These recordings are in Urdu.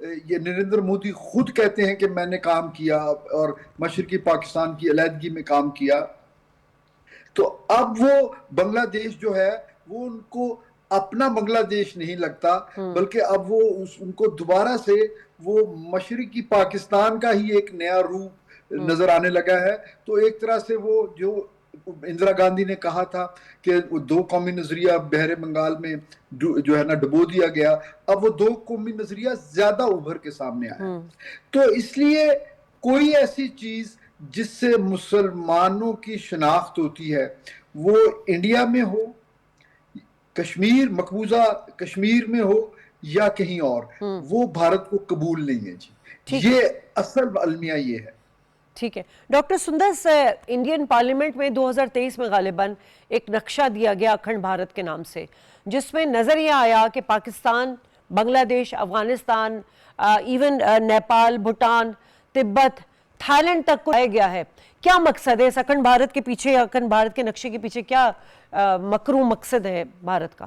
یہ نریندر مودی خود کہتے ہیں کہ میں نے کام کیا اور مشرقی پاکستان کی علیحدگی میں کام کیا. تو اب وہ بنگلہ دیش جو ہے وہ ان کو اپنا بنگلہ دیش نہیں لگتا، بلکہ اب وہ ان کو دوبارہ سے وہ مشرقی پاکستان کا ہی ایک نیا روپ نظر آنے لگا ہے. تو ایک طرح سے وہ جو اندرا گاندھی نے کہا تھا کہ دو قومی نظریہ بحر بنگال میں جو ہے نا ڈبو دیا گیا، اب وہ دو قومی نظریہ زیادہ ابھر کے سامنے آیا. تو اس لیے کوئی ایسی چیز جس سے مسلمانوں کی شناخت ہوتی ہے وہ انڈیا میں ہو، کشمیر مقبوضہ کشمیر میں ہو یا کہیں اور، وہ بھارت کو قبول نہیں ہے جی. یہ اصل المیہ یہ ہے. ٹھیک ہے ڈاکٹر سندس، انڈین پارلیمنٹ میں 2023 میں غالباً ایک نقشہ دیا گیا اکھنڈ بھارت کے نام سے، جس میں نظر یہ آیا کہ پاکستان، بنگلہ دیش، افغانستان، ایون نیپال، بھوٹان، تبت، تھائی لینڈ تک کو آیا گیا ہے. کیا مقصد ہے اس اکھنڈ بھارت کے پیچھے، اکھنڈ بھارت کے نقشے کے پیچھے کیا مکرو مقصد ہے بھارت کا؟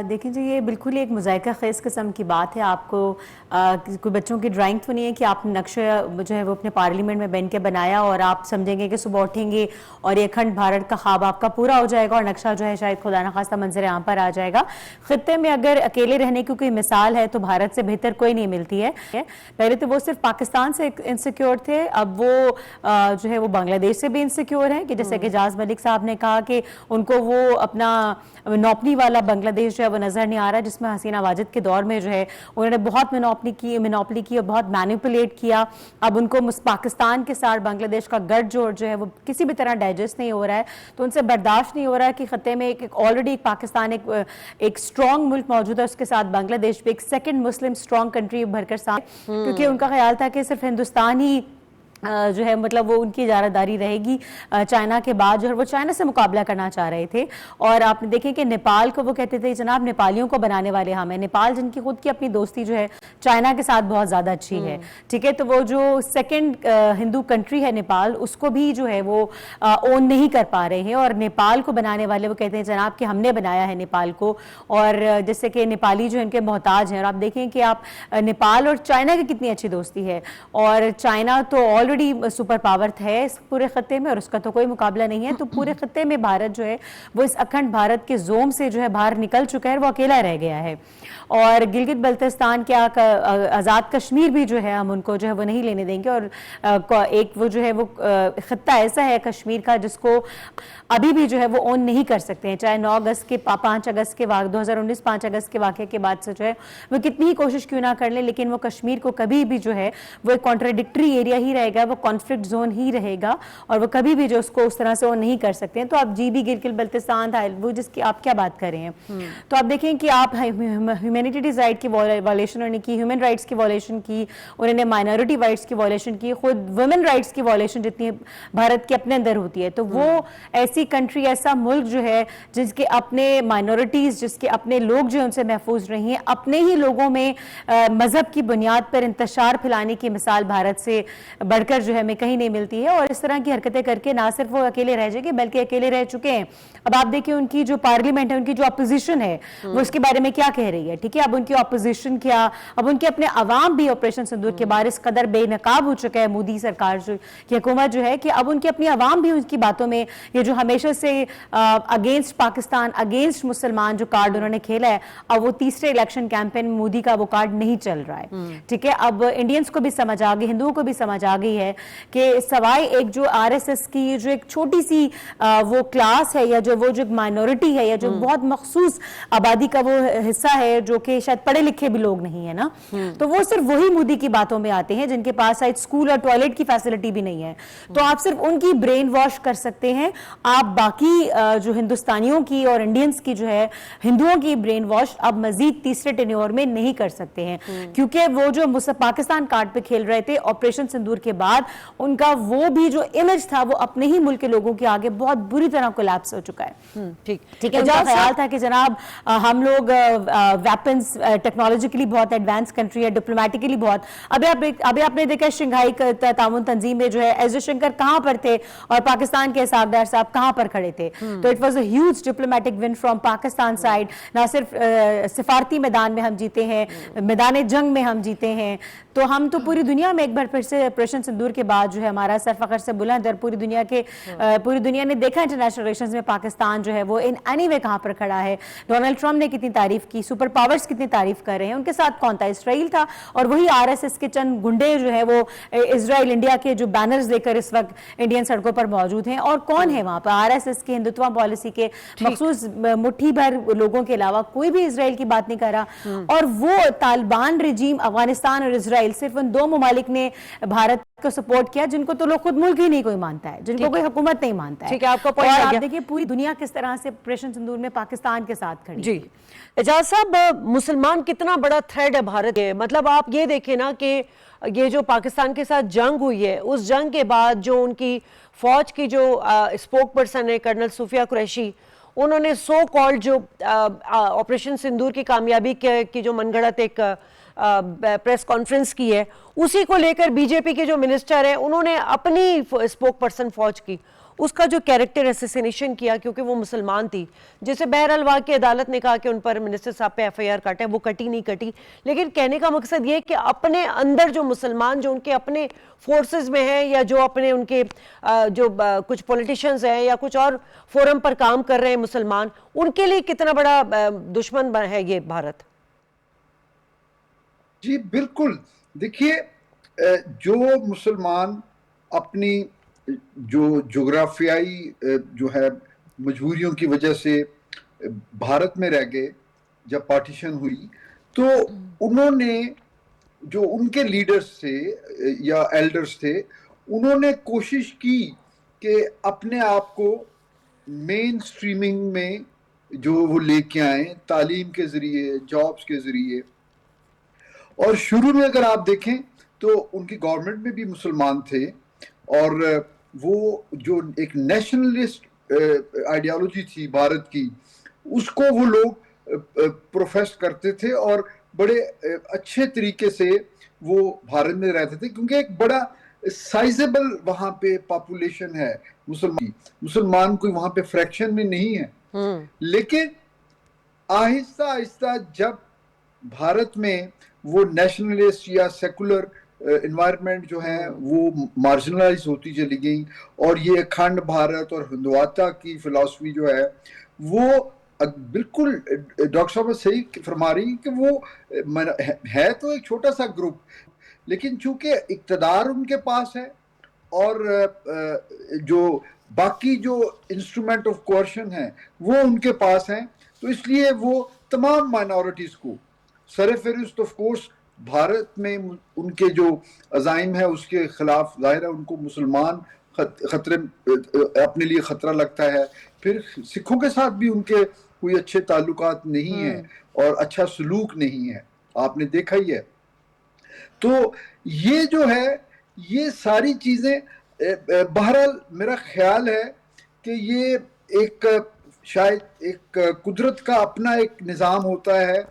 دیکھیں جی، یہ بالکل ایک مذائقہ خیز قسم کی بات ہے. آپ کو کوئی بچوں کی ڈرائنگ تو نہیں ہے کہ آپ نے نقشہ جو ہے وہ اپنے پارلیمنٹ میں بین کے بنایا اور آپ سمجھیں گے کہ صبح اٹھیں گے اور یہ اکھنڈ بھارت کا خواب آپ کا پورا ہو جائے گا اور نقشہ جو ہے شاید خدا نخواستہ منظر عام پر آ جائے گا. خطے میں اگر اکیلے رہنے کی کوئی مثال ہے تو بھارت سے بہتر کوئی نہیں ملتی ہے. پہلے تو وہ صرف پاکستان سے انسیکیور تھے، اب وہ جو ہے وہ بنگلہ دیش سے بھی انسیکیور ہیں، کہ جیسے کہ اعجاز ملک صاحب نے کہا کہ ان کو وہ اپنا نوپنی والا بنگلہ دیش جو ہے وہ نظر نہیں آ رہا، جس میں حسینہ واجد کے دور میں جو ہے انہوں نے بہت مینوپلی کی اور بہت مینیپولیٹ کیا. اب ان کو پاکستان کے ساتھ بنگلہ دیش کا گٹھ جوڑ جو ہے وہ کسی بھی طرح ڈائجسٹ نہیں ہو رہا ہے. تو ان سے برداشت نہیں ہو رہا ہے کہ خطے میں آلریڈی ایک پاکستان ایک اسٹرانگ ملک موجود ہے، اس کے ساتھ بنگلہ دیش بھی ایک سیکنڈ مسلم اسٹرانگ کنٹری ابھر کر ساتھ، کیونکہ ان کا خیال تھا کہ صرف ہندوستان ہی جو ہے مطلب وہ ان کی اجارہ داری رہے گی چائنا کے بعد، جو ہے وہ چائنا سے مقابلہ کرنا چاہ رہے تھے. اور آپ نے دیکھیں کہ نیپال کو وہ کہتے تھے جناب نیپالیوں کو بنانے والے ہم ہیں. نیپال جن کی خود کی اپنی دوستی جو ہے چائنا کے ساتھ بہت زیادہ اچھی ہے، ٹھیک ہے، تو وہ جو سیکنڈ ہندو کنٹری ہے نیپال، اس کو بھی جو ہے وہ اون نہیں کر پا رہے ہیں. اور نیپال کو بنانے والے وہ کہتے ہیں جناب کہ ہم نے بنایا ہے نیپال کو، اور جیسے کہ نیپالی جو ان کے محتاج ہیں. اور آپ دیکھیں کہ آپ نیپال اور چائنا کی کتنی اچھی دوستی ہے، اور چائنا تو آلریڈی سپر پاور ہے اس پورے خطے میں اور اس کا تو کوئی مقابلہ نہیں ہے. تو پورے خطے میں بھارت جو ہے وہ اس اکھنڈ بھارت کے زوم سے جو ہے باہر نکل چکا ہے، وہ اکیلا رہ گیا ہے. اور گلگت بلتستان کیا آزاد کشمیر بھی جو ہے ہم ان کو جو ہے وہ نہیں لینے دیں گے. اور ایک وہ جو ہے وہ خطہ ایسا ہے کشمیر کا جس کو ابھی بھی جو ہے وہ اون نہیں کر سکتے ہیں، چاہے 9 اگست کے 5 اگست کے 2019 5 اگست کے واقعے کے بعد سے جو ہے وہ کتنی ہی کوشش کیوں نہ کر لیں، لیکن وہ کشمیر کو کبھی بھی جو ہے وہ ایک کانٹراڈکٹری ایریا ہی رہے گا، وہ کانفلکٹ زون ہی رہے گا، اور وہ کبھی بھی جو اس کو اس طرح سے وہ نہیں کر سکتے ہیں. تو آپ جی بھی گلگت بلتستان تھا وہ جس کی آپ کیا بات کر رہے ہیں، تو آپ دیکھیں کہ آپ ہیومینٹیز رائٹ کی وائلیشن انہوں نے کی، ہیومن رائٹس کی وائلیشن کی، انہوں نے مائنورٹی رائٹس کی وائلیشن کی، خود ویمن رائٹس کی وائلیشن جتنی بھارت کے اپنے اندر ہوتی ہے. تو وہ ایسی کنٹری، ایسا ملک جو ہے جس کے اپنے مائنورٹیز، جس کے اپنے لوگ جو ان سے محفوظ رہی ہیں، اپنے ہی لوگوں میں مذہب کی بنیاد پر انتشار پھیلانے کی مثال بھارت سے بڑھ کر جو ہے ہمیں کہیں نہیں ملتی ہے. اور اس طرح کی حرکتیں کر کے نہ صرف وہ اکیلے رہ جائیں گے بلکہ اکیلے رہ چکے ہیں. اب آپ دیکھیں ان کی جو پارلیمنٹ ہے، ان کی جو اپوزیشن ہے وہ اس کے بارے میں کیا کہہ رہی ہے، ٹھیک ہے. اب ان کی اپوزیشن کیا، اب ان کے اپنے عوام بھی آپریشن سندور کے بارے اس قدر بے نقاب ہو چکا ہے مودی سرکار کی حکومت جو ہے، کہ اب ان کے اپنی عوام بھی ان کی باتوں میں یہ جو ہمیشہ سے اگینسٹ پاکستان، اگینسٹ مسلمان جو کارڈ انہوں نے کھیلا ہے، اب وہ تیسرے الیکشن کیمپین میں مودی کا وہ کارڈ نہیں چل رہا ہے، ٹھیک ہے. اب انڈینز کو بھی سمجھ آ گئی، ہندوؤں کو بھی سمجھ آ گئی ہے کہ سوائے ایک جو آر ایس ایس کی جو ایک چھوٹی سی وہ کلاس ہے، یا جو وہ جو مائنورٹی ہے، یا جو بہت مخصوص آبادی کا وہ حصہ ہے جو کہ شاید پڑھے لکھے بھی لوگ نہیں ہے نا، تو وہ صرف وہی مودی کی باتوں میں آتے ہیں جن کے پاس شاید اسکول اور ٹوائلٹ کی فیسلٹی بھی نہیں ہے. تو آپ صرف ان کی برین واش کر سکتے ہیں، آپ باقی جو ہندوستانیوں کی اور انڈینز کی جو ہے ہندوؤں کی برین واش اب مزید تیسرے ٹینیور میں نہیں کر سکتے ہیں، کیونکہ وہ جو پاکستان کارڈ پہ کھیل رہے تھے آپریشن سندور کے بعد بعد ان کا وہ بھی جو امیج تھا وہ اپنے ہی ملک کے لوگوں کے آگے بہت بری طرح کولیپس ہو چکا ہے. ٹھیک ہے, ان کا خیال تھا کہ جناب ہم لوگ ویپنز ٹیکنالوجیکلی بہت ایڈوانس کنٹری ہے, ڈپلومیٹکلی بہت. ابھی آپ نے دیکھا شنگھائی تعاون تنظیم میں جو ہے ایس جے شنکر کہاں پر تھے اور پاکستان کے اسحاق ڈار صاحب کہاں پر کھڑے تھے. تو it was a huge diplomatic one from Pakistan side. نہ صرف سفارتی میدان میں ہم جیتے ہیں, میدان جنگ میں ہم جیتے ہیں, تو ہم تو پوری دنیا میں ایک بار پھر سے آپریشن سندور کے بعد جو ہے ہمارا سر فخر سے بلند, اور پوری دنیا نے دیکھا انٹرنیشنل ریلیشنز میں پاکستان جو ہے وہ ان اینی وے کہاں پر کھڑا ہے. ڈونلڈ ٹرمپ نے کتنی تعریف کی, سپر پاورز کتنی تعریف کر رہے ہیں. ان کے ساتھ کون تھا؟ اسرائیل تھا, اور وہی آر ایس ایس کے چند گنڈے جو ہے وہ اسرائیل انڈیا کے جو بینرز لے کر اس وقت انڈین سڑکوں پر موجود ہیں. اور کون ہے وہاں پر؟ آر ایس ایس کے ہندوتوا پالیسی کے مخصوص مٹھی بھر لوگوں کے علاوہ کوئی بھی اسرائیل کی بات نہیں کر رہا. اور وہ طالبان رجیم, افغانستان اور اسرائیل, صرف ان دو ممالک نے بھارت کو سپورٹ کیا جن کو تو لوگ خود ملک ہی نہیں کوئی مانتا ہے, جن کو کوئی حکومت نہیں مانتا ہے. ٹھیک ہے, آپ کا پوائنٹ اور آ آپ گیا. دیکھیں پوری دنیا کس طرح سے آپریشن سندور میں پاکستان کے ساتھ کھڑی. جی اعجاز صاحب, مسلمان کتنا بڑا تھریڈ ہے بھارت کے. مطلب آپ یہ دیکھیں نا کہ یہ جو پاکستان کے ساتھ جنگ ہوئی ہے, اس جنگ کے بعد جو ان کی فوج کی جو اسپوک پرسن ہے کرنل صوفیہ قریشی, انہوں نے سو کالڈ جو آپریشن سندور کی کامیابی کی جو من گھڑت ایک پریس کانفرنس کی ہے, اسی کو لے کر بی جے پی کے جو منسٹر ہیں انہوں نے اپنی اسپوک پرسن فوج کی اس کا جو کیریکٹر اسیسینیشن کیا, کیونکہ وہ مسلمان تھی, جسے بہرحال واقعی عدالت نے کہا کہ ان پر منسٹر صاحب پہ ایف آئی آر کاٹا ہے, وہ کٹی نہیں کٹی. لیکن کہنے کا مقصد یہ کہ اپنے اندر جو مسلمان جو ان کے اپنے فورسز میں ہیں, یا جو اپنے ان کے جو کچھ پولیٹیشنز ہیں یا کچھ اور فورم پر کام کر رہے ہیں مسلمان, ان کے لیے کتنا بڑا دشمن ہے یہ بھارت. جی بالکل. دیکھیے, جو مسلمان اپنی جو جغرافیائی جو ہے مجبوریوں کی وجہ سے بھارت میں رہ گئے جب پارٹیشن ہوئی, تو انہوں نے جو ان کے لیڈرز تھے یا ایلڈرز تھے, انہوں نے کوشش کی کہ اپنے آپ کو مین سٹریمنگ میں جو وہ لے کے آئیں, تعلیم کے ذریعے, جابز کے ذریعے. اور شروع میں اگر آپ دیکھیں تو ان کی گورنمنٹ میں بھی مسلمان تھے, اور وہ جو ایک نیشنلسٹ آئیڈیالوجی تھی بھارت کی, اس کو وہ لوگ پروفیس کرتے تھے, اور بڑے اچھے طریقے سے وہ بھارت میں رہتے تھے, کیونکہ ایک بڑا سائزیبل وہاں پہ پاپولیشن ہے مسلمان کوئی وہاں پہ فریکشن میں نہیں ہے. لیکن آہستہ آہستہ جب بھارت میں وہ نیشنلسٹ یا سیکولر انوائرمنٹ جو ہیں وہ مارجنلائز ہوتی چلی گئیں, اور یہ اکھنڈ بھارت اور ہندوتا کی فلاسفی جو ہے وہ بالکل ڈاکٹر صاحب صحیح فرما رہی کہ وہ ہے تو ایک چھوٹا سا گروپ, لیکن چونکہ اقتدار ان کے پاس ہے اور جو باقی جو انسٹرومنٹ آف کوئرشن ہیں وہ ان کے پاس ہیں, تو اس لیے وہ تمام مائنورٹیز کو سر فہرست آف کورس بھارت میں ان کے جو عزائم ہے اس کے خلاف ظاہر ہے ان کو مسلمان خطرے اپنے لیے خطرہ لگتا ہے. پھر سکھوں کے ساتھ بھی ان کے کوئی اچھے تعلقات نہیں ہیں اور اچھا سلوک نہیں ہے, آپ نے دیکھا ہی ہے. تو یہ جو ہے یہ ساری چیزیں بہرحال میرا خیال ہے کہ یہ ایک شاید ایک قدرت کا اپنا ایک نظام ہوتا ہے,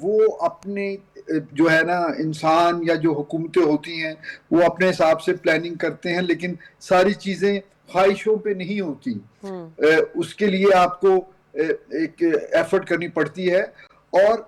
وہ اپنے جو ہے نا انسان یا جو حکومتیں ہوتی ہیں وہ اپنے حساب سے پلاننگ کرتے ہیں, لیکن ساری چیزیں خواہشوں پہ نہیں ہوتی, اس کے لیے آپ کو ایک ایفرٹ کرنی پڑتی ہے. اور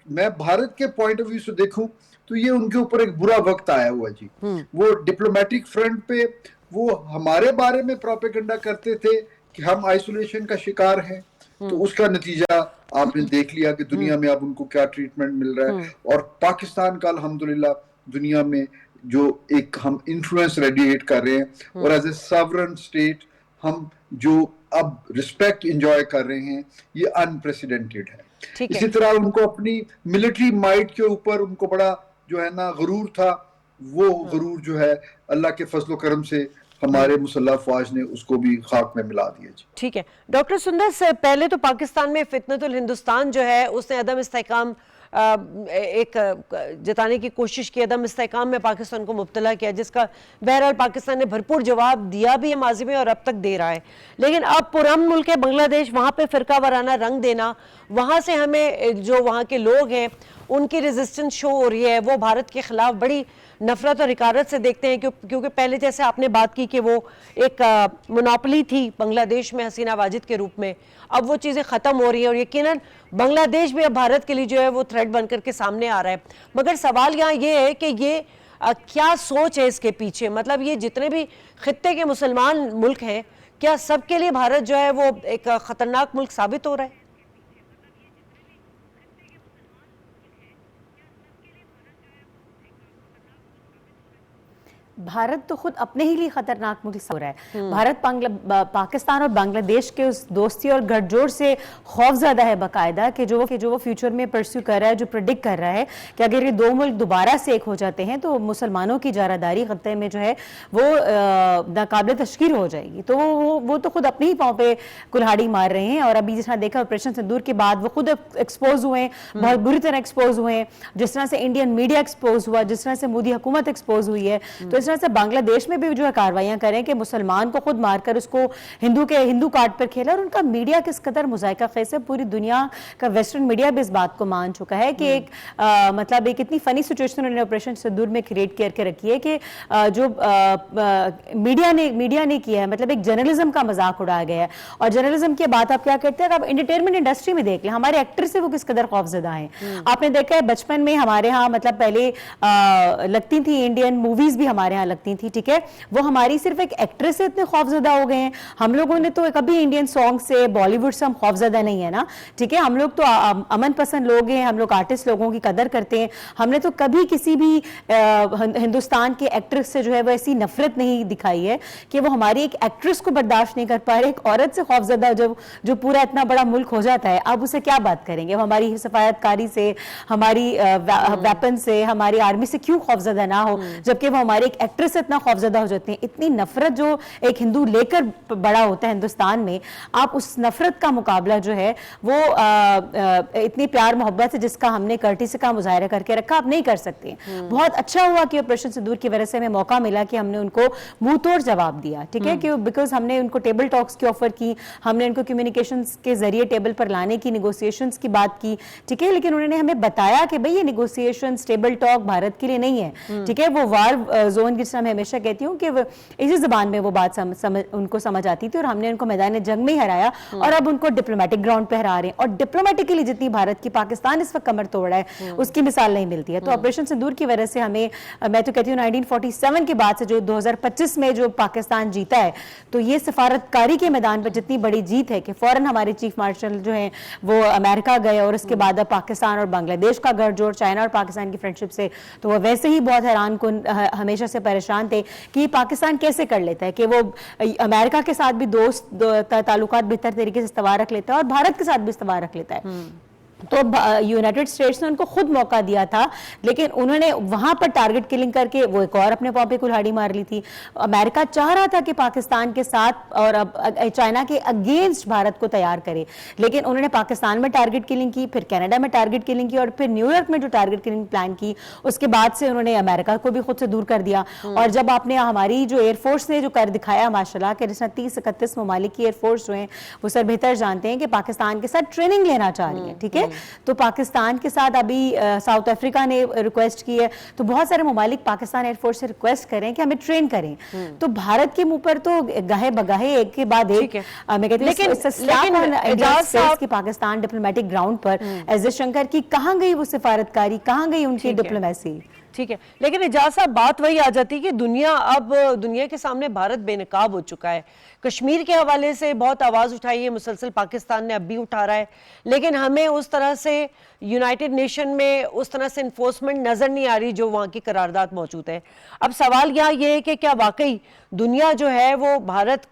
میں بھارت کے پوائنٹ آف ویو سے دیکھوں تو یہ ان کے اوپر ایک برا وقت آیا ہوا جی. وہ ڈپلومیٹک فرنٹ پہ وہ ہمارے بارے میں پروپیگنڈا کرتے تھے کہ ہم آئسولیشن کا شکار ہیں, تو اس کا نتیجہ آپ نے دیکھ لیا کہ دنیا میں اب ان کو کیا ٹریٹمنٹ مل رہا ہے. اور پاکستان کا الحمدللہ دنیا میں جو ایک ہم انفلوئنس ریڈیٹ کر رہے ہیں, اور ایز اے ساورن اسٹیٹ ہم جو اب رسپیکٹ انجوائے کر رہے ہیں, یہ انپریسیڈنٹڈ ہے. اسی طرح ان کو اپنی ملٹری مائٹ کے اوپر ان کو بڑا جو ہے نا غرور تھا, وہ غرور جو ہے اللہ کے فضل و کرم سے ہمارے مسلح افواج نے اس کو بھی خاک میں ملا دیا. ٹھیک ہے ڈاکٹر سندر سے پہلے تو پاکستان میں فتنت الہندوستان جو ہے اس نے عدم استحکام ایک جتانے کی کوشش کی, عدم استحکام میں پاکستان کو مبتلا کیا, جس کا بہرحال پاکستان نے بھرپور جواب دیا بھی ہے ماضی میں اور اب تک دے رہا ہے. لیکن اب پرامن ملک ہے بنگلہ دیش, وہاں پہ فرقہ وارانہ رنگ دینا, وہاں سے ہمیں جو وہاں کے لوگ ہیں ان کی ریزسٹنس شو ہو رہی ہے, وہ بھارت کے خلاف بڑی نفرت اور حقارت سے دیکھتے ہیں, کیونکہ پہلے جیسے آپ نے بات کی کہ وہ ایک مونوپلی تھی بنگلہ دیش میں حسینہ واجد کے روپ میں, اب وہ چیزیں ختم ہو رہی ہیں اور یقیناً بنگلہ دیش بھی اب بھارت کے لیے جو ہے وہ تھریٹ بن کر کے سامنے آ رہا ہے. مگر سوال یہاں یہ ہے کہ یہ کیا سوچ ہے اس کے پیچھے, مطلب یہ جتنے بھی خطے کے مسلمان ملک ہیں, کیا سب کے لیے بھارت جو ہے وہ ایک خطرناک ملک ثابت ہو رہا ہے؟ بھارت تو خود اپنے ہی لیے خطرناک ملک ہو رہا ہے. بھارت پاکستان اور بنگلہ دیش کے اس دوستی اور گٹھ جوڑ سے خوف زدہ ہے باقاعدہ کہ جو وہ فیوچر میں پرسیو کر رہا ہے, جو پریڈکٹ کر رہا ہے کہ اگر یہ دو ملک دوبارہ سے ایک ہو جاتے ہیں تو مسلمانوں کی جارہداری خطے میں جو ہے وہ ناقابل تشکیل ہو جائے گی. تو وہ تو خود اپنے ہی پاؤں پہ کلہاڑی مار رہے ہیں. اور ابھی جس طرح دیکھا آپریشن سندور کے بعد وہ خود ایکسپوز ہوئے ہیں, بہت بری طرح ایکسپوز ہوئے ہیں, جس طرح سے انڈین میڈیا ایکسپوز ہوا, جس طرح سے مودی حکومت ایکسپوز ہوئی ہے. تو اس طرح سے بنگلہ دیش میں بھی جو ہے کاروائیاں کریں کہ مسلمان کو خود مار کر اس کو ہندو کارڈ پر کھیلا. اور ان کا میڈیا کس قدر مذائقہ خیز ہے, پوری دنیا کا ویسٹرن میڈیا بھی اس بات کو مان چکا ہے کہ ایک مطلب ایک اتنی فنی سچویشن انہوں نے آپریشن سندور میں کریٹ کر کے رکھی ہے کہ جو میڈیا نے کیا ہے, مطلب ایک جرنلزم کا مذاق اڑایا گیا ہے. اور جرنلزم کی بات آپ کیا کرتے ہیں, آپ انٹرٹینمنٹ انڈسٹری میں دیکھ لیں ہمارے ایکٹر سے وہ کس قدر خوفزدہ ہیں. آپ نے دیکھا ہے بچپن میں ہمارے ہاں مطلب پہلے لگتی تھی انڈین موویز بھی ہمارے ہاں لگتی تھی, ٹھیک ہے, وہ ہماری صرف ایک ایکٹریس سے اتنے خوفزدہ ہو گئے ہیں. ہم لوگوں نے تو کبھی انڈین سانگ سے بالی ووڈ سے ہم خوفزدہ نہیں ہے نا, ٹھیک ہے, ہم لوگ تو امن پسند لوگ ہیں, ہم لوگ آرٹسٹ لوگوں کی قدر کرتے ہیں. ہم نے تو کبھی کسی بھی ہندوستان کے ایکٹریس سے جو ہے وہ ایسی نفرت نہیں دکھائی ہے کہ وہ ہماری ایک ایکٹریس کو برداشت نہیں کر پا رہے. ایک عورت سے خوفزدہ جو پورا اتنا بڑا ملک ہو جاتا ہے, اب اسے کیا بات کریں گے. ہماری سفارت کاری سے, ہماری ویپن سے, ہماری آرمی سے کیوں خوفزدہ نہ ہو, جبکہ وہ ہماری ایک ایکٹریس سے اتنا خوفزدہ ہو جاتے ہیں. اتنی نفرت جو ایک ہندو لے کر بڑا ہوتا ہے ہندوستان میں, آپ اس نفرت کا مقابلہ جو ہے وہ اتنی پیار محبت سے جس کا ہم نے کرٹیسی کا مظاہرہ کر کے رکھا, آپ نہیں کر سکتے. بہت اچھا ہوا کہ آپریشن سندور کی وجہ سے ہمیں موقع ملا کہ ہم نے ان کو منہ توڑ جواب دیا, ٹھیک ہے, کہ بیکاز ہم نے ان کو ٹیبل ٹاکس کی آفر کی, ہم نے ان کو کمیونیکیشنز کے ذریعے ٹیبل پر لانے کی, نیگوسیشنز کی بات کی, ٹھیک ہے, لیکن انہوں نے ہمیں بتایا کہ بھئی یہ نیگوسیشنز ٹیبل ٹاک بھارت کے لیے نہیں ہے, ٹھیک ہے, وہ وار زون جس طرح میں ہمیشہ کہتی ہوں کہ اسی زبان میں وہ بات ان کو سمجھ آتی تھی, اور ہم نے ان کو میدان جنگ میں ہی ہرایا اور اب ان کو ڈپلومیٹک گراؤنڈ پہ ہرا رہے ہیں. اور ڈپلومیٹکلی جتنی بھارت کی پاکستان اس وقت کمر توڑ رہا ہے اس کی مثال نہیں ملتی ہے. تو آپریشن سندور کی وجہ سے ہمیں, میں تو کہتی ہوں 1947 کے بعد سے جو 2025 میں جو پاکستان جیتا ہے, تو یہ سفارت کاری کے میدان پر جتنی بڑی جیت ہے کہ فوراً ہمارے چیف مارشل جو ہیں وہ امریکہ گئے, اور اس کے بعد اب پاکستان اور بنگلہ دیش کا گٹھ جوڑ, چائنا اور پاکستان کی فرینڈشپ سے, تو وہ ویسے ہی بہت حیران کن ہمیشہ سے پریشان تھے کہ پاکستان کیسے کر لیتا ہے کہ وہ امریکہ کے ساتھ بھی دوست تعلقات بہتر طریقے سے استوار رکھ لیتا ہے اور بھارت کے ساتھ بھی استوار رکھ لیتا ہے. تو یونائٹڈ اسٹیٹس نے ان کو خود موقع دیا تھا, لیکن انہوں نے وہاں پر ٹارگٹ کلنگ کر کے وہ ایک اور اپنے پاؤں پہ کلہاڑی مار لی تھی. امریکہ چاہ رہا تھا کہ پاکستان کے ساتھ اور چائنا کے اگینسٹ بھارت کو تیار کرے, لیکن انہوں نے پاکستان میں ٹارگٹ کلنگ کی, پھر کینیڈا میں ٹارگٹ کلنگ کی, اور پھر نیو یارک میں جو ٹارگٹ کلنگ پلان کی, اس کے بعد سے انہوں نے امریکہ کو بھی خود سے دور کر دیا. اور جب آپ نے ہماری جو ایئر فورس نے جو کر دکھایا ماشاءاللہ کہ جس طرح 30-31 ممالک کی ایئر فورس جو ہیں وہ سر بہتر جانتے ہیں کہ پاکستان کے ساتھ ٹریننگ لینا چاہ رہی ہیں, ٹھیک ہے, تو پاکستان کے ساتھ ابھی ساؤتھ افریقہ نے ریکویسٹ کی ہے, تو بہت سارے ممالک پاکستان ایئر فورس سے ریکویسٹ کریں کہ ہمیں ٹرین کریں. تو بھارت کے منہ پر تو گاہے بگاہے ایک کے بعد ایک, میں کہتی ہوں کہ پاکستان ڈپلومیٹک گراؤنڈ پر ایس جے شنکر کی کہاں گئی وہ سفارتکاری, کہاں گئی ان کی ڈپلومیسی. ٹھیک ہے, لیکن اعجاز صاحب بات وہی آ جاتی کہ دنیا کے سامنے بھارت بے نقاب ہو چکا ہے. کشمیر کے حوالے سے بہت آواز اٹھائی ہے, مسلسل پاکستان نے اب بھی اٹھا رہا ہے, لیکن ہمیں اس طرح سے یونائٹڈ نیشن میں اس طرح سے انفورسمنٹ نظر نہیں آ رہی جو وہاں کی قرارداد موجود ہے. اب سوال یہاں یہ ہے کہ کیا واقعی دنیا جو ہے وہ بھارت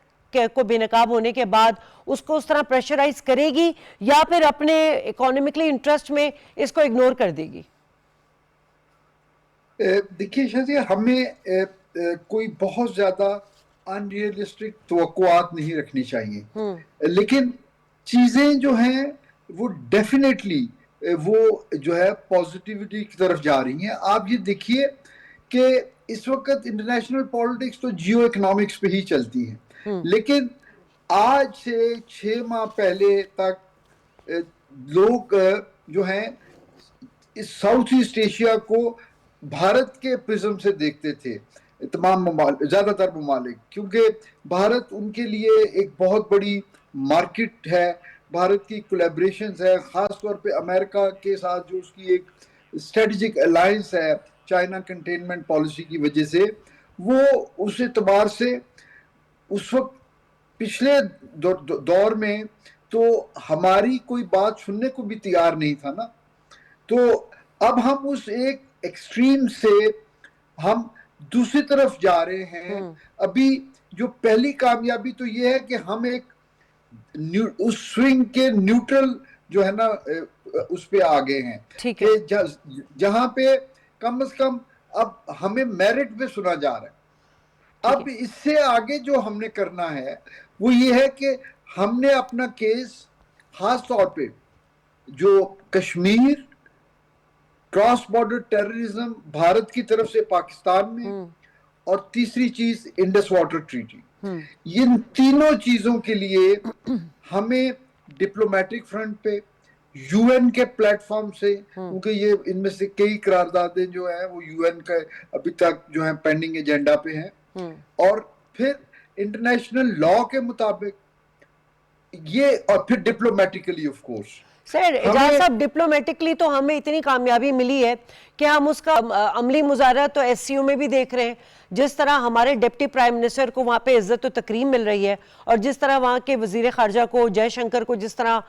کو بے نقاب ہونے کے بعد اس کو اس طرح پریشرائز کرے گی, یا پھر اپنے اکانومکلی انٹرسٹ میں اس کو اگنور کر دے گی؟ دیکھیے شازیہ, ہمیں کوئی بہت زیادہ ان ریئلسٹک توقعات نہیں رکھنی چاہیے, لیکن چیزیں جو ہیں وہ ڈیفینیٹلی وہ جو ہے پازیٹیوٹی کی طرف جا رہی ہیں. آپ یہ دیکھیے کہ اس وقت انٹرنیشنل پالیٹکس تو جیو اکنامکس پہ ہی چلتی ہے, لیکن آج سے 6 ماہ پہلے تک لوگ جو ہیں اس ساؤتھ ایسٹ ایشیا کو بھارت کے پرزم سے دیکھتے تھے, تمام زیادہ تر ممالک, کیونکہ بھارت ان کے لیے ایک بہت بڑی مارکیٹ ہے, بھارت کی کولیبریشنز ہے, خاص طور پہ امریکہ کے ساتھ جو اس کی ایک اسٹریٹجک الائنس ہے چائنا کنٹینمنٹ پالیسی کی وجہ سے, وہ اس اعتبار سے اس وقت پچھلے دور میں تو ہماری کوئی بات سننے کو بھی تیار نہیں تھا نا. تو اب ہم اس ایک ایکسٹریم سے ہم دوسری طرف جا رہے ہیں. ابھی جو پہلی کامیابی تو یہ ہے کہ ہم ایک اس سوئنگ کے نیوٹرل جو ہے نا اس پہ آ گئے ہیں, کہ جہاں پہ کم از کم اب ہمیں میرٹ پہ سنا جا رہا ہے. اب اس سے آگے جو ہم نے کرنا ہے وہ یہ ہے کہ ہم نے اپنا کیس خاص طور پہ جو Kashmir, cross border terrorism Bharat کی طرف سے پاکستان میں, اور تیسری چیز انڈس واٹر ٹریٹی, ان تینوں چیزوں کے لیے ہمیں ڈپلومیٹک فرنٹ پہ یو این کے پلیٹ فارم سے, کیونکہ یہ ان میں سے کئی قراردادیں جو ہیں وہ یو این کا ابھی تک جو ہیں پینڈنگ ایجنڈا پہ ہیں, اور پھر انٹرنیشنل لا کے مطابق یہ, اور پھر ڈپلومیٹیکلی آف کورس. سر اعجاز صاحب, ڈپلومیٹکلی تو ہمیں اتنی کامیابی ملی ہے کہ ہم اس کا عملی مظاہرہ تو ایس سی او میں بھی دیکھ رہے ہیں, جس طرح ہمارے ڈپٹی پرائم منسٹر کو وہاں پہ عزت و تکریم مل رہی ہے, اور جس طرح وہاں کے وزیر خارجہ کو, جے شنکر کو, جس طرح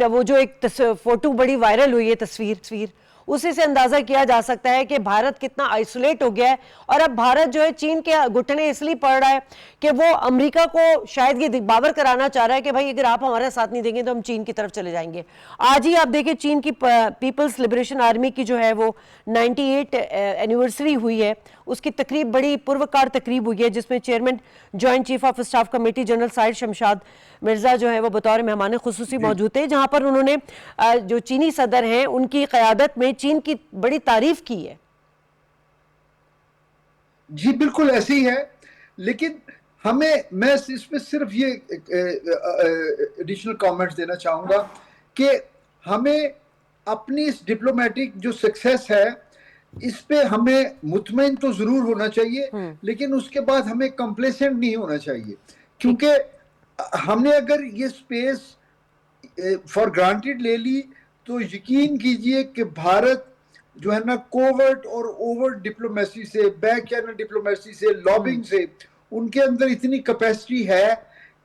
وہ جو ایک فوٹو بڑی وائرل ہوئی ہے تصویر, اسی سے اندازہ کیا جا سکتا ہے کہ بھارت کتنا آئسولیٹ ہو گیا ہے. اور اب بھارت جو ہے چین کے گھٹنے اس لیے پڑ رہا ہے کہ وہ امریکہ کو شاید یہ باور کرانا چاہ رہا ہے کہ بھائی اگر آپ ہمارا ساتھ نہیں دیں گے تو ہم چین کی طرف چلے جائیں گے. آج ہی آپ دیکھیں چین کی پیپلز لبریشن آرمی کی جو ہے وہ 98 اینیورسری ہوئی ہے, اس کی تقریب بڑی پروکار تقریب ہوئی ہے, جس میں chairman joint chief of staff committee general Sahir Shamshad Mirza جو ہے وہ بطور مہمان خصوصی موجود تھے, جہاں پر انہوں نے جو چینی صدر ہیں ان کی قیادت میں چین کی بڑی تعریف کی ہے. جی بالکل ایسے ہی ہے, لیکن میں اس پہ صرف یہ ایڈیشنل کامنٹس دینا چاہوں گا کہ ہمیں اپنی اس ڈپلومیٹک جو سکسیس ہے اس پہ ہمیں مطمئن تو ضرور ہونا چاہیے, لیکن اس کے بعد ہمیں کمپلیسنٹ نہیں ہونا چاہیے, کیونکہ ہم نے اگر یہ سپیس فار گرانٹیڈ لے لی تو یقین کیجئے کہ بھارت جو ہے نا کوورٹ اور اوورٹ ڈپلومیسی سے, بیک چینل ڈپلومیسی سے, لابنگ سے, ان کے اندر اتنی کیپیسٹی ہے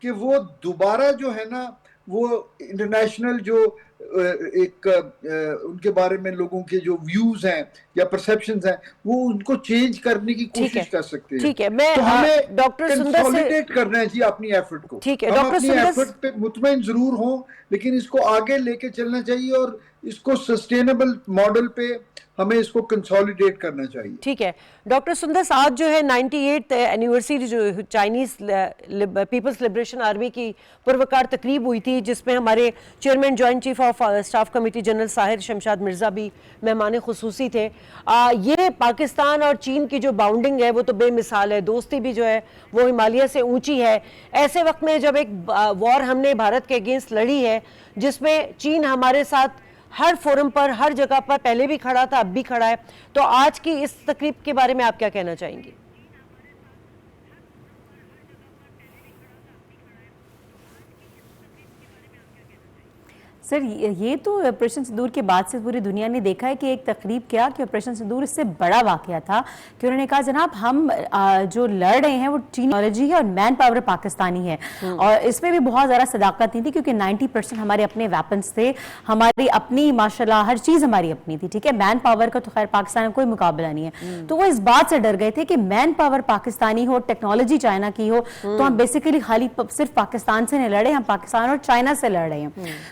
کہ وہ دوبارہ جو ہے نا وہ انٹرنیشنل جو ایک ان کے بارے میں لوگوں کے جو ویوز ہیں یا پرسیپشنز ہیں وہ ان کو چینج کرنے کی کوشش کر سکتے ہیں. ٹھیک ہے, میں تو ہمیں ڈاکٹر سندر سے کنسولیڈیٹ کرنا ہے جی اپنی ایفرٹ کو. ہم اپنی ایفرٹ پہ مطمئن ضرور ہوں, لیکن اس کو آگے لے کے چلنا چاہیے اور اس کو سسٹینیبل ماڈل پہ ہمیں اس کو کنسولیڈیٹ کرنا چاہیے. ٹھیک ہے ڈاکٹر سندر, آج جو ہے 98 اینیورسری جو چائنیز پیپلز لبریشن آرمی کی پروکار تقریب ہوئی تھی, جس میں ہمارے chairman joint chief of staff committee general Sahir Shamshad Mirza بھی مہمان خصوصی تھے. یہ پاکستان اور چین کی جو باؤنڈنگ ہے وہ تو بے مثال ہے, دوستی بھی جو ہے وہ ہمالیہ سے اونچی ہے. ایسے وقت میں جب ایک وار ہم نے بھارت کے اگینسٹ لڑی ہے, جس میں چین ہمارے ساتھ ہر فورم پر, ہر جگہ پر پہلے بھی کھڑا تھا, اب بھی کھڑا ہے, تو آج کی اس تقریب کے بارے میں آپ کیا کہنا چاہیں گی؟ سر یہ تو آپریشن سندور کے بعد سے پوری دنیا نے دیکھا ہے کہ ایک تقریب کیا کہ آپریشن سندور اس سے بڑا واقعہ تھا کہ انہوں نے کہا جناب ہم جو لڑ رہے ہیں وہ ٹیکنالوجی ہے اور مین پاور پاکستانی ہے, اور اس میں بھی بہت زیادہ صداقت نہیں تھی کیونکہ 90% ہمارے اپنے ویپنز تھے, ہماری اپنی ماشاءاللہ ہر چیز ہماری اپنی تھی. ٹھیک ہے, مین پاور کا تو خیر پاکستان میں کوئی مقابلہ نہیں ہے, تو وہ اس بات سے ڈر گئے تھے کہ مین پاور پاکستانی ہو, ٹیکنالوجی چائنا کی ہو, تو ہم بیسیکلی خالی صرف پاکستان سے نہیں لڑے, ہم پاکستان اور چائنا سے لڑ رہے ہیں.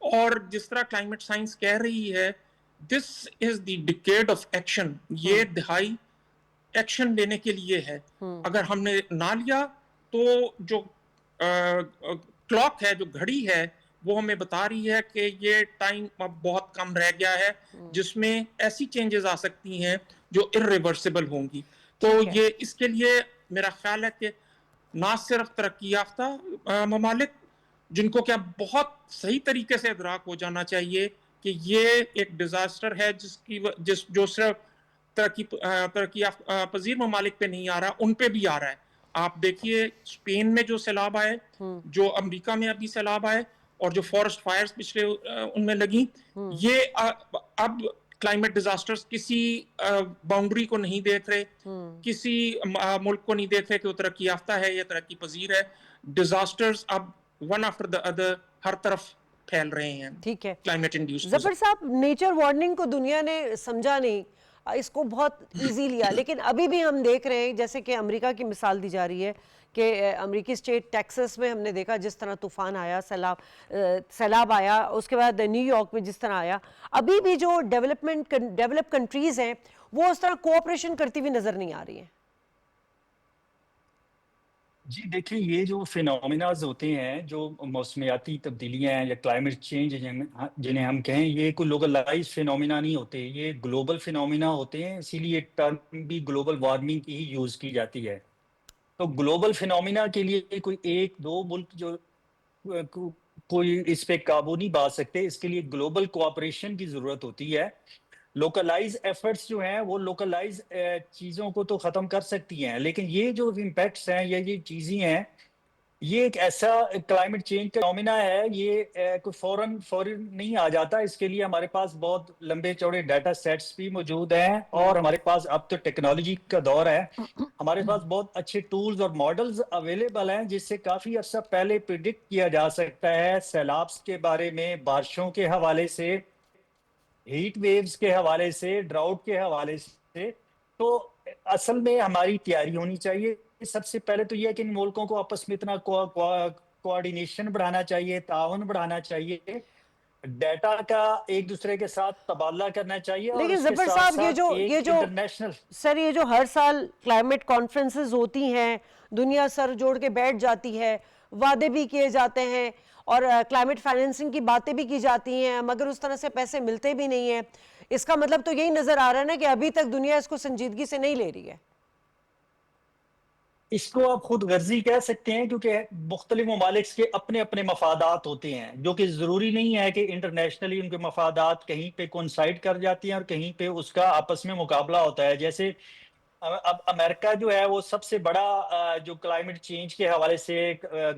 اور جس طرح کلائمیٹ سائنس کہہ رہی ہے دس از دی ڈیکیڈ آف ایکشن، یہ دہائی ایکشن لینے کے لیے ہے. اگر ہم نے نہ لیا تو جو کلاک ہے، جو گھڑی ہے، وہ ہمیں بتا رہی ہے کہ یہ ٹائم اب بہت کم رہ گیا ہے جس میں ایسی چینجز آ سکتی ہیں جو irreversible ہوں گی. تو یہ اس کے لیے میرا خیال ہے کہ نہ صرف ترقی یافتہ ممالک جن کو کیا بہت صحیح طریقے سے ادراک ہو جانا چاہیے کہ یہ ایک ڈیزاسٹر ہے جو صرف ترقی پذیر ممالک پہ نہیں آ رہا، ان پہ بھی آ رہا ہے. آپ دیکھیے اسپین میں جو سیلاب آئے، جو امریکہ میں ابھی سیلاب آئے، اور جو فارسٹ فائرز پچھلے ان میں لگیں، یہ اب کلائمیٹ ڈیزاسٹرز کسی باؤنڈری کو نہیں دیکھ رہے، کسی ملک کو نہیں دیکھ رہے کہ وہ ترقی یافتہ ہے یا ترقی پذیر ہے. ڈیزاسٹرز اب ون آفٹر دا ادر ہر طرف پھیل رہے ہیں. ٹھیک ہے کلائمیٹ انڈیوسڈ. ظفر صاحب، نیچر وارننگ کو دنیا نے سمجھا نہیں، اس کو بہت ایزی لیا، لیکن ابھی بھی ہم دیکھ رہے ہیں جیسے کہ امریکہ کی مثال دی جا رہی ہے کہ امریکی اسٹیٹ ٹیکسس میں ہم نے دیکھا جس طرح طوفان آیا، سیلاب آیا، اس کے بعد نیو یارک میں جس طرح آیا. ابھی بھی جو ڈیولپ کنٹریز ہیں وہ اس طرح کوآپریشن کرتی ہوئی نظر نہیں آ رہی ہیں. جی دیکھیں، یہ جو فینومیناز ہوتے ہیں، جو موسمیاتی تبدیلیاں ہیں یا کلائمیٹ چینج جنہیں ہم کہیں، یہ کوئی لوکلائز فینومینا نہیں ہوتے، یہ گلوبل فینومینا ہوتے ہیں. اسی لیے ٹرم بھی گلوبل وارمنگ کی ہی یوز کی جاتی ہے. تو گلوبل فینومینا کے لیے کوئی ایک دو ملک جو کوئی اس پہ قابو نہیں پا سکتے، اس کے لیے گلوبل کوآپریشن کی ضرورت ہوتی ہے. لوکلائز ایفرٹس جو ہیں وہ لوکلائز چیزوں کو تو ختم کر سکتی ہیں، لیکن یہ جو امپیکٹس ہیں یا یہ چیزیں ہیں، یہ ایک ایسا کلائمیٹ چینج کا فینومینا ہے، یہ کوئی فوراً نہیں آ جاتا. اس کے لیے ہمارے پاس بہت لمبے چوڑے ڈیٹا سیٹس بھی موجود ہیں، اور ہمارے پاس اب تو ٹیکنالوجی کا دور ہے، ہمارے پاس بہت اچھے ٹولز اور ماڈلز اویلیبل ہیں جس سے کافی عرصہ پہلے پریڈکٹ کیا جا سکتا ہے سیلابس کے بارے میں، بارشوں کے حوالے سے، ہیٹ ویوز کے حوالے سے، ڈراؤٹ کے حوالے سے. تو اصل میں ہماری تیاری ہونی چاہیے. سب سے پہلے تو یہ ہے کہ ان ملکوں کو آپس میں اتنا کوآرڈینیشن بڑھانا چاہیے، تعاون بڑھانا چاہیے، ڈیٹا کا ایک دوسرے کے ساتھ تبادلہ کرنا چاہیے. اور لیکن ظفر صاحب، یہ جو ہر سال کلائمیٹ کانفرنسز ہوتی ہیں، دنیا سر جوڑ کے بیٹھ جاتی ہے، وعدے بھی کیے جاتے ہیں اور کلائمیٹ فائنینسنگ کی باتیں بھی کی جاتی ہیں، مگر اس طرح سے پیسے ملتے بھی نہیں ہیں. اس کا مطلب تو یہی نظر آ رہا ہے نا کہ ابھی تک دنیا اس کو سنجیدگی سے نہیں لے رہی ہے. اس کو آپ خود غرضی کہہ سکتے ہیں، کیونکہ مختلف ممالک کے اپنے اپنے مفادات ہوتے ہیں، جو کہ ضروری نہیں ہے کہ انٹرنیشنلی ان کے مفادات کہیں پہ کونسائڈ کر جاتی ہیں اور کہیں پہ اس کا آپس میں مقابلہ ہوتا ہے. جیسے اب امریکہ جو ہے وہ سب سے بڑا جو کلائمیٹ چینج کے حوالے سے،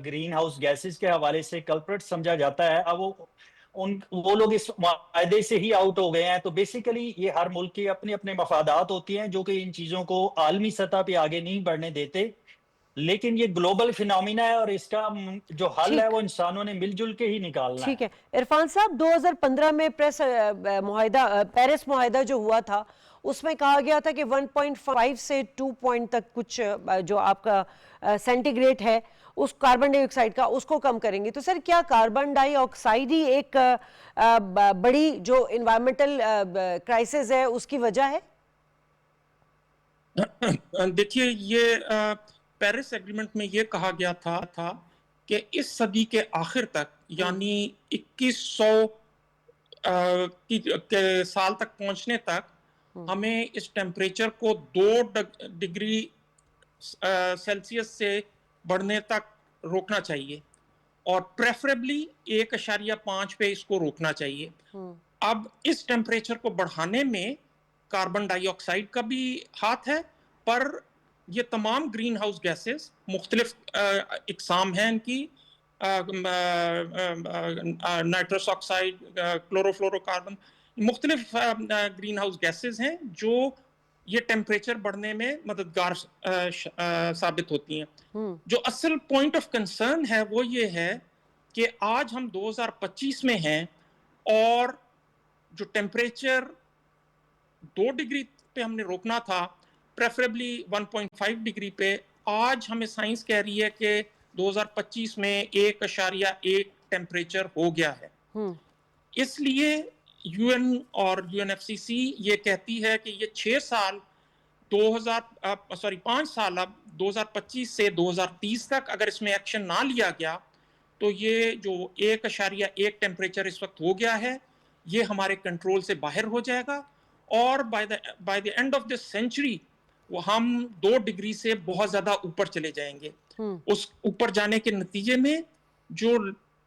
گرین ہاؤس گیسز کے حوالے سے کلپرٹ سمجھا جاتا ہے. اب وہ لوگ اس معاہدے سے ہی آؤٹ ہو گئے ہیں. تو بیسیکلی یہ ہر ملک کے اپنے اپنے مفادات ہوتے ہیں جو کہ ان چیزوں کو عالمی سطح پہ آگے نہیں بڑھنے دیتے. لیکن یہ گلوبل فینومینا ہے اور اس کا جو حل ہے وہ انسانوں نے مل جل کے ہی نکالنا ہے. ٹھیک ہے عرفان صاحب، 2015 میں پیرس معاہدہ جو ہوا تھا اس میں کہا گیا تھا کہ 1.5 سے 2 پوائنٹ تک کچھ جو آپ کا سینٹی گریڈ ہے اس کاربن ڈائی آکسائڈ کا، اس کو کم کریں گے. تو سر کیا کاربن ڈائی آکسائڈ ہی ایک بڑی جو انوائرمنٹل کرائسس ہے اس کی وجہ ہے؟ دیکھیے، یہ پیرس ایگریمنٹ میں یہ کہا گیا تھا کہ اس صدی کے آخر تک، یعنی 2100 کے سال تک پہنچنے تک، ہمیں اس ٹیمپریچر کو 2 ڈگری سیلسیس سے بڑھنے تک روکنا چاہیے، اور پریفریبلی 1.5 پہ اس کو روکنا چاہیے. اب اس ٹیمپریچر کو بڑھانے میں کاربن ڈائی آکسائڈ کا بھی ہاتھ ہے، پر یہ تمام گرین ہاؤس گیسز مختلف اقسام ہیں ان کی، nitrous oxide, chloro fluoro carbon, مختلف گرین ہاؤس گیسز ہیں جو یہ ٹیمپریچر بڑھنے میں مددگار ثابت ہوتی ہیں. جو اصل پوائنٹ آف کنسرن ہے وہ یہ ہے کہ آج ہم 2025 میں ہیں، اور جو ٹیمپریچر 2 ڈگری پہ ہم نے روکنا تھا، پریفریبلی 1.5 ڈگری پہ، آج ہمیں سائنس کہہ رہی ہے کہ 2025 میں 1.1 ٹیمپریچر ہو گیا ہے. اس لیے یو این اور یو این ایف سی سی یہ کہتی ہے کہ یہ 6 سال 5 سال اب 2025 سے 2030 تک اگر اس میں ایکشن نہ لیا گیا تو یہ جو 1.1 ٹیمپریچر اس وقت ہو گیا ہے یہ ہمارے کنٹرول سے باہر ہو جائے گا، اور by the end of this century وہ ہم 2 ڈگری سے بہت زیادہ اوپر چلے جائیں گے. اس اوپر جانے کے نتیجے میں جو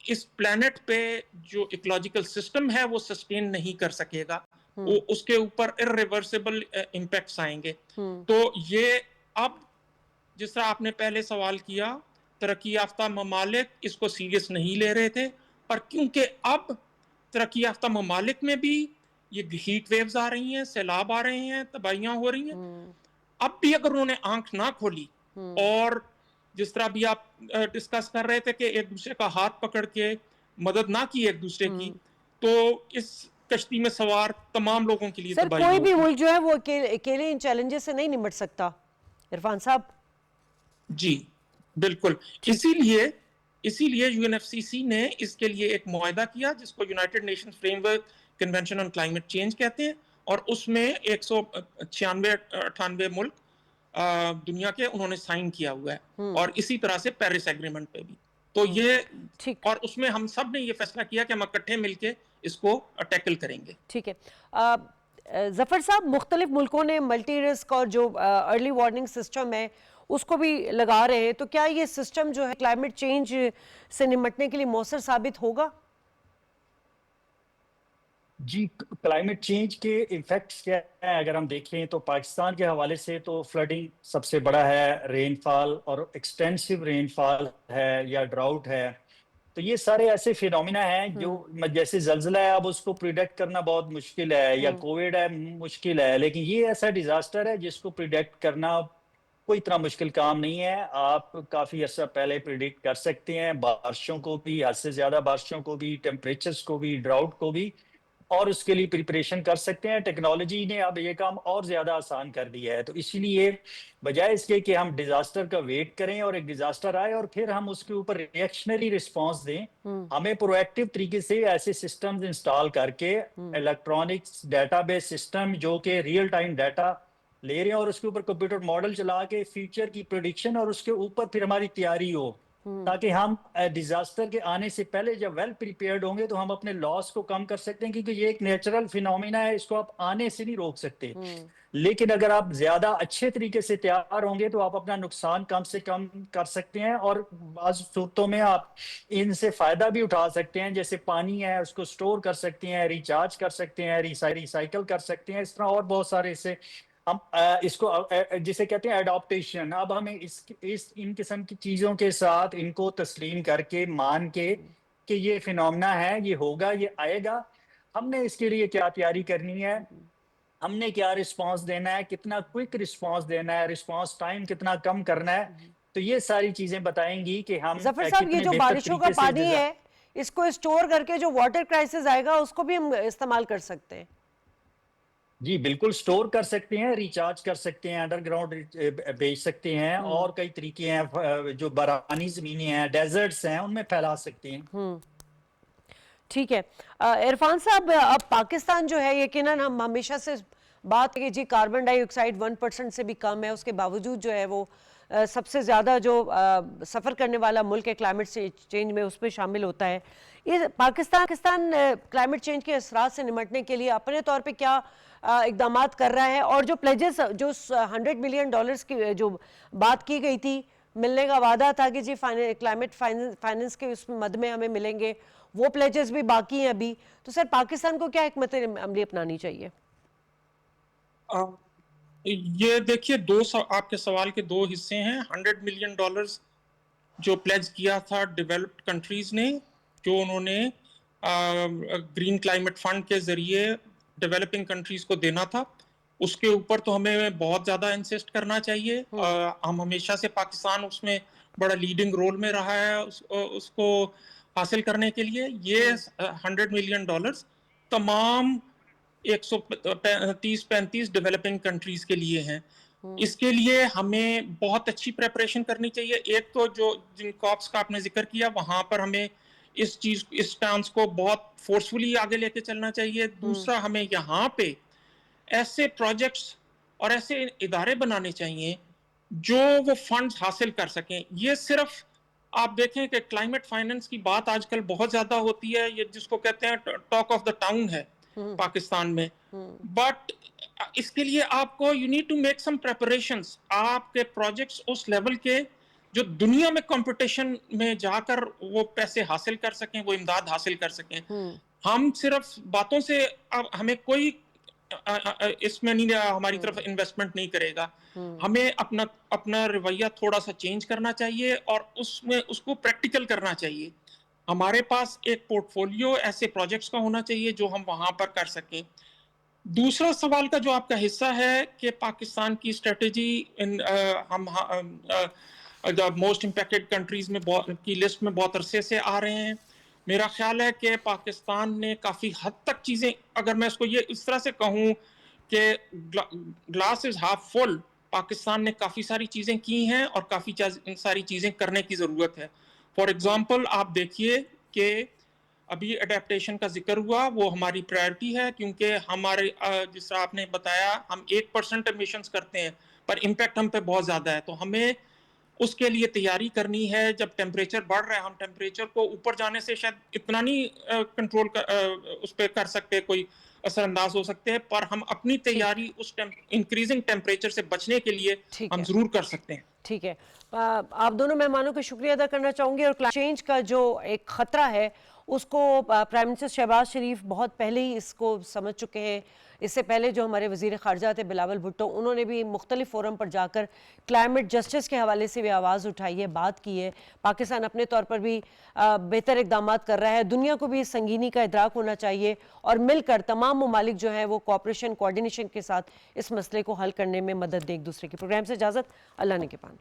اس پلانٹ پہ جو ایکولوجیکل سسٹم ہے وہ سسٹین نہیں کر سکے گا، اس کے اوپر irreversible امپیکٹس آئیں گے. تو یہ اب جس طرح آپ نے پہلے سوال کیا، ترقی یافتہ ممالک اس کو سیریس نہیں لے رہے تھے، پر کیونکہ اب ترقی یافتہ ممالک میں بھی یہ ہیٹ ویوز آ رہی ہیں، سیلاب آ رہے ہیں، تباہیاں ہو رہی ہیں، اب بھی اگر انہوں نے آنکھ نہ کھولی اور جس طرح بھی آپ ڈسکس کر رہے تھے کہ ایک دوسرے کا ہاتھ پکڑ کے مدد نہ کی ایک دوسرے کی، تو اس کشتی میں سوار تمام لوگوں کے لیے سر تباہی کوئی بھی ہوگی. ملک جو ہے وہ اکیلے ان چیلنجز سے نہیں نمٹ سکتا عرفان صاحب. جی بالکل، اسی لیے یو این ایف سی سی نے اس کے لیے ایک معاہدہ کیا جس کو United nation frame work convention on climate change کہتے ہیں، اور اس میں 196-98 ملک دنیا کے انہوں نے سائن کیا ہوا ہے، اور اسی طرح سے پیرس ایگریمنٹ پہ بھی. تو یہ اور اس میں ہم سب نے یہ فیصلہ کیا کہ ہم اکٹھے مل کے اس کو ٹیکل کریں گے. ٹھیک ہے. ظفر صاحب، مختلف ملکوں نے ملٹی رسک اور جو ارلی وارننگ سسٹم ہے اس کو بھی لگا رہے ہیں، تو کیا یہ سسٹم جو ہے کلائمیٹ چینج سے نمٹنے کے لیے مؤثر ثابت ہوگا؟ جی، کلائمیٹ چینج کے ایفیکٹس کیا ہیں اگر ہم دیکھیں تو پاکستان کے حوالے سے تو فلڈنگ سب سے بڑا ہے، رین فال اور ایکسٹینسو رین فال ہے یا ڈراؤٹ ہے. تو یہ سارے ایسے فینومینا ہیں جو جیسے زلزلہ ہے، اب اس کو پریڈکٹ کرنا بہت مشکل ہے، یا کووڈ ہے مشکل ہے، لیکن یہ ایسا ڈیزاسٹر ہے جس کو پریڈکٹ کرنا کوئی اتنا مشکل کام نہیں ہے. آپ کافی عرصہ پہلے پریڈکٹ کر سکتے ہیں، بارشوں کو بھی، حد سے زیادہ بارشوں کو بھی، ٹیمپریچرز کو بھی، ڈراؤٹ کو بھی، اور اس کے لیے پریپریشن کر سکتے ہیں. ٹیکنالوجی نے اب یہ کام اور زیادہ آسان کر دیا ہے. تو اسی لیے بجائے اس کے کہ ہم ڈیزاسٹر کا ویٹ کریں اور ایک ڈیزاسٹر آئے اور پھر ہم اس کے اوپر ریئیکشنری رسپانس دیں، ہمیں پرو ایکٹیو طریقے سے ایسے سسٹمز انسٹال کر کے الیکٹرانکس ڈیٹا بیس سسٹم جو کہ ریئل ٹائم ڈیٹا لے رہے ہیں اور اس کے اوپر کمپیوٹر ماڈل چلا کے فیوچر کی پریڈکشن اور اس کے اوپر پھر ہماری تیاری ہو، تاکہ ہم ڈیزاسٹر کے آنے سے پہلے جب ویل پریپیئرڈ ہوں گے تو ہم اپنے لاس کو کم کر سکتے ہیں، کیونکہ یہ ایک نیچرل فینومینا ہے، اس کو آپ آنے سے نہیں روک سکتے. لیکن اگر آپ زیادہ اچھے طریقے سے تیار ہوں گے تو آپ اپنا نقصان کم سے کم کر سکتے ہیں، اور بعض صورتوں میں آپ ان سے فائدہ بھی اٹھا سکتے ہیں. جیسے پانی ہے اس کو سٹور کر سکتے ہیں، ریچارج کر سکتے ہیں، ریسائیکل کر سکتے ہیں، اس طرح اور بہت سارے سے ہم اس کو جسے کہتے ہیں اڈاپٹیشن. اب ہمیں ان قسم کی چیزوں کے ساتھ ان کو تسلیم کر کے مان کے کہ یہ فینومینا ہے، یہ ہوگا، یہ آئے گا، ہم نے اس کے لیے کیا تیاری کرنی ہے، ہم نے کیا رسپانس دینا ہے، کتنا کوئک رسپانس دینا ہے، رسپانس ٹائم کتنا کم کرنا ہے. تو یہ ساری چیزیں بتائیں گی کہ ہم ظفر صاحب، یہ جو بارشوں کا پانی ہے اس کو اسٹور کر کے جو واٹر کرائسس آئے گا اس کو بھی ہم استعمال کر سکتے ہیں. جی بالکل، سٹور کر سکتے ہیں، ریچارج کر سکتے ہیں، انڈر گراؤنڈ بیچ سکتے ہیں، اور کئی طریقے ہیں جو برانی زمینیں ہیں، ڈیزرٹس ہیں، ان میں پھیلا سکتے ہیں. ٹھیک ہے. عرفان صاحب، اب پاکستان جو ہے یقیناً ہم ہمیشہ سے بات کہ جی کاربن ڈائی آکسائڈ 1% سے بھی کم ہے، اس کے باوجود جو ہے وہ سب سے زیادہ جو سفر کرنے والا ملک ہے کلائمیٹ چینج میں، اس میں شامل ہوتا ہے. یہ پاکستان کلائمیٹ چینج کے اثرات سے نمٹنے کے لیے اپنے طور پہ کیا اقدامات کر رہا ہے، اور جو پلیجز جو $100 ملین کی جو بات کی گئی تھی، ملنے کا وعدہ تھا کہ جی کلائمیٹ فائننس کے اس مد میں ہمیں ملیں گے، وہ پلیجز بھی باقی ہیں ابھی. تو سر پاکستان کو کیا حکمت عملی اپنانی چاہیے؟ یہ دیکھیے آپ کے سوال کے 2 حصے ہیں. $100 ملین جو پلیج کیا تھا ڈیولپڈ کنٹریز نے، جو انہوں نے گرین کلائمیٹ فنڈ کے ذریعے ڈیولپنگ کنٹریز کو دینا تھا، اس کے اوپر تو ہمیں بہت زیادہ انسسٹ کرنا چاہیے. ہم ہمیشہ سے پاکستان اس میں بڑا لیڈنگ رول میں رہا ہے اس کو حاصل کرنے کے لیے. یہ $100 ملین تمام 130-35 ڈیولپنگ کنٹریز کے لیے ہیں. اس کے لیے ہمیں بہت اچھی پریپریشن کرنی چاہیے. ایک تو جن کاپس کا آپ نے ذکر کیا، وہاں پر ہمیں اس سٹانس کو بہت فورسفلی آگے لے کے چلنا چاہیے. دوسرا ہمیں یہاں پہ ایسے پروجیکٹس اور ایسے ادارے بنانے چاہیے جو وہ فنڈز حاصل کر سکیں. یہ صرف آپ دیکھیں کہ کلائمیٹ فائننس کی بات آج کل بہت زیادہ ہوتی ہے, یہ جس کو کہتے ہیں ٹاک آف دا ٹاؤن ہے پاکستان میں, بٹ اس کے لیے آپ کو you need to make some preparations. آپ کے پروجیکٹس اس لیول کے جو دنیا میں کمپٹیشن میں جا کر وہ پیسے حاصل کر سکیں, وہ امداد حاصل کر سکیں. ہم صرف باتوں سے ہمیں کوئی اس میں نہیں ہماری طرف انویسٹمنٹ نہیں کرے گا. ہمیں اپنا رویہ تھوڑا سا چینج کرنا چاہیے اور اس کو پریکٹیکل کرنا چاہیے. ہمارے پاس ایک پورٹ فولیو ایسے پروجیکٹس کا ہونا چاہیے جو ہم وہاں پر کر سکیں. دوسرا سوال کا جو آپ کا حصہ ہے کہ پاکستان کی اسٹریٹجی ہم موسٹ امپیکٹڈ کنٹریز میں کی لسٹ میں بہت عرصے سے آ رہے ہیں. میرا خیال ہے کہ پاکستان نے کافی حد تک چیزیں, اگر میں اس کو یہ اس طرح سے کہوں کہ glass is half full, Pakistan نے کافی ساری چیزیں کی ہیں اور کافی ساری چیزیں کرنے کی ضرورت ہے. فار ایگزامپل آپ دیکھیے کہ ابھی اڈیپٹیشن کا ذکر ہوا, وہ ہماری پرائرٹی ہے کیونکہ ہمارے جس طرح آپ نے بتایا ہم 1% ایمیشنز کرتے ہیں پر امپیکٹ ہم پہ بہت زیادہ ہے. تو ہمیں اس کے لیے تیاری کرنی ہے. جب ٹیمپریچر بڑھ رہا ہے, ہم ٹیمپریچر کو اوپر جانے سے شاید اتنا نہیں کنٹرول اس پہ کر سکتے, کوئی اثر انداز ہو سکتے ہیں, پر ہم اپنی تیاری اس انکریزنگ ٹیمپریچر سے بچنے کے لیے ہم ضرور کر سکتے ہیں. ٹھیک ہے, آپ دونوں مہمانوں کا شکریہ ادا کرنا چاہوں گی. اور کلائمیٹ چینج کا جو ایک خطرہ ہے اس کو پرائم منسٹر شہباز شریف بہت پہلے ہی اس کو سمجھ چکے ہیں. اس سے پہلے جو ہمارے وزیر خارجہ تھے بلاول بھٹو, انہوں نے بھی مختلف فورم پر جا کر کلائمیٹ جسٹس کے حوالے سے بھی آواز اٹھائی ہے, بات کی ہے. پاکستان اپنے طور پر بھی بہتر اقدامات کر رہا ہے. دنیا کو بھی اس سنگینی کا ادراک ہونا چاہیے اور مل کر تمام ممالک جو ہیں وہ کوآپریشن کوآرڈینیشن کے ساتھ اس مسئلے کو حل کرنے میں مدد دے ایک دوسرے کی. پروگرام سے اجازت, اللہ نے کے پان.